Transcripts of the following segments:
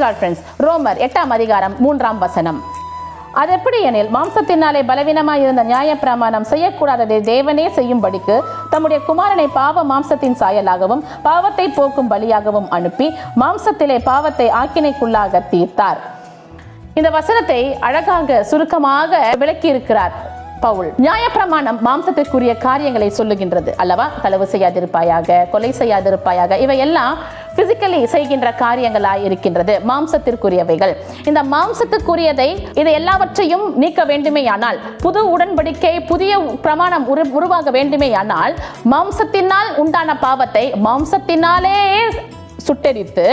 God friends. ரோமர் 8:3 அது எப்படி எனில், மாம்சத்தினாலே பலவீனமாய் இருந்த நியாயப்பிரமாணம் செய்யக்கூடாததை தேவனே செய்யும்படிக்கு தம்முடைய குமாரனை பாவ மாம்சத்தின் சாயலாகவும் பாவத்தை போக்கும் பலியாகவும் அனுப்பி மாம்சத்திலே பாவத்தை ஆக்கினைக்குள்ளாக தீர்த்தார். இந்த வசனத்தை அழகாக சுருக்கமாக விளக்கி இருக்கிறார் பவுல். நியாயப்பிரமாணம் மாம்சத்திற்குரிய காரியங்களை சொல்லுகின்றது அல்லவா? களவு செய்யாதிருப்பாயாக, கொலை செய்யாதிருப்பாயாக, இவையெல்லாம் பிசிக்கலி செய்கின்ற காரியங்களாய் இருக்கின்றது, மாம்சத்திற்குரியவைகள். இந்த மாம்சத்துக்குரியதை இதை எல்லாவற்றையும் நீக்க வேண்டுமேயானால், புது உடன்படிக்கை புதிய பிரமாணம் உருவாக வேண்டுமேயானால், மாம்சத்தினால் உண்டான பாவத்தை மாம்சத்தினாலே சுட்டெரித்து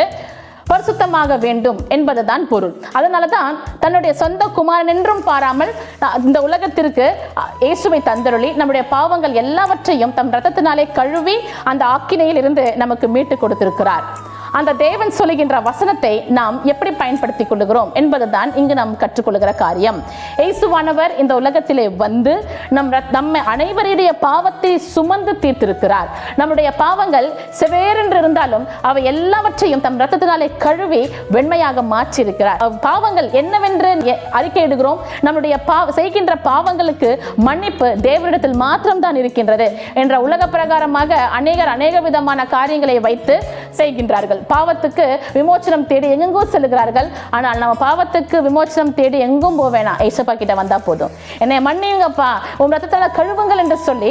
பரிசுத்தமாக வேண்டும் என்பதுதான் பொருள். அதனாலதான் தன்னுடைய சொந்த குமாரன் என்றும் பாராமல் இந்த உலகத்திற்கு இயேசுவை தந்தருளி நம்முடைய பாவங்கள் எல்லாவற்றையும் தம் இரத்தத்தினாலே கழுவி அந்த ஆக்கினையில் இருந்து நமக்கு மீட்டு கொடுத்திருக்கிறார். அந்த தேவன் சொல்லுகின்ற வசனத்தை நாம் எப்படி பயன்படுத்திக் கொள்கிறோம் என்பதுதான் இங்கு நாம் கற்றுக்கொள்கிற காரியம். இயேசுவானவர் இந்த உலகத்திலே வந்து நம்மை அனைவருடைய பாவத்தை சுமந்து தீர்த்திருக்கிறார். நம்முடைய பாவங்கள் செவேரென்று இருந்தாலும் அவை எல்லாவற்றையும் தம் இரத்தத்தினாலே கழுவி வெண்மையாக மாற்றி இருக்கிறார். பாவங்கள் என்னவென்று அறிக்கையிடுகிறோம். நம்முடைய செய்கின்ற பாவங்களுக்கு மன்னிப்பு தேவனிடத்தில் மாத்திரம்தான் இருக்கின்றது என்ற உலக பிரகாரமாக அநேக விதமான காரியங்களை வைத்து செய்கின்றார்கள். பாவத்துக்கு விமோச்சனம் தேடி எங்கெங்கோ செல்கிறார்கள். ஆனால் நம்ம பாவத்துக்கு விமோச்சனம் தேடி எங்கும் போவேனா, ஏசப்பா கிட்ட வந்தா போதும். என்னை மன்னிங்கப்பா, உன் ரத்தத்தால கழுவுங்கள் என்று சொல்லி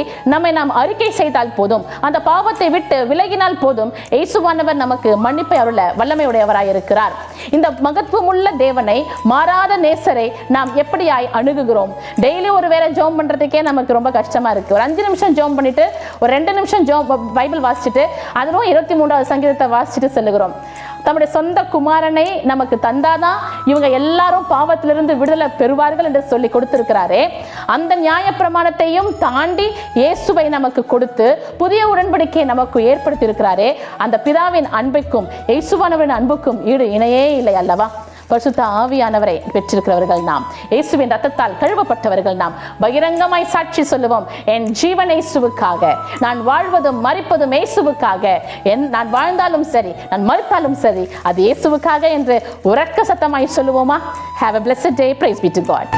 நாம் அறிக்கை செய்தால் போதும். அந்த பாவத்தை விட்டு விலகினால் போதும். இயேசுவானவர் நமக்கு மன்னிப்பை அருள வல்லமை உடையவராய் இருக்கிறார். இந்த மகத்துவமுள்ள தேவனை, மாறாத நேசரை நாம் எப்படியாய் அணுகுகிறோம்? டெய்லி ஒரு வேளை ஜெபம் பண்றதுக்கே நமக்கு ரொம்ப கஷ்டமா இருக்கு. ஒரு 5 நிமிஷம் ஜெபம் பண்ணிட்டு ஒரு 2 நிமிஷம் பைபிள் வாசிச்சுட்டு அதுவும் 23வது சங்கீதத்தை வாசிச்சுட்டு செல்லுகிறோம். தம்முடைய சொந்த குமாரனை நமக்கு தந்தாதான் இவங்க எல்லாரும் பாவத்திலிருந்து விடுதலை பெறுவார்கள் என்று சொல்லி கொடுத்திருக்கிறாரே, அந்த நியாயப்பிரமாணத்தையும் தாண்டி இயேசுவை நமக்கு கொடுத்து புதிய உடன்படிக்கையை நமக்கு ஏற்படுத்தி இருக்கிறாரே, அந்த பிதாவின் அன்புக்கும் இயேசுவானவரின் அன்புக்கும் ஈடு இணையே இல்லை அல்லவா? பரிசுத்த ஆவியானவரை பெற்றிருக்கிறவர்கள் நாம், இயேசுவின் ரத்தத்தால் கழுவப்பட்டவர்கள் நாம். பகிரங்கமாய் சாட்சி சொல்லுவோம், என் ஜீவன் இயேசுவுக்காக, நான் வாழ்வதும் மரிப்பதும் இயேசுவுக்காக, நான் வாழ்ந்தாலும் சரி நான் மரித்தாலும் சரி அது இயேசுவுக்காக என்று உரக்க சத்தமாய் சொல்லுவோமா? Have a blessed day. Praise be to God.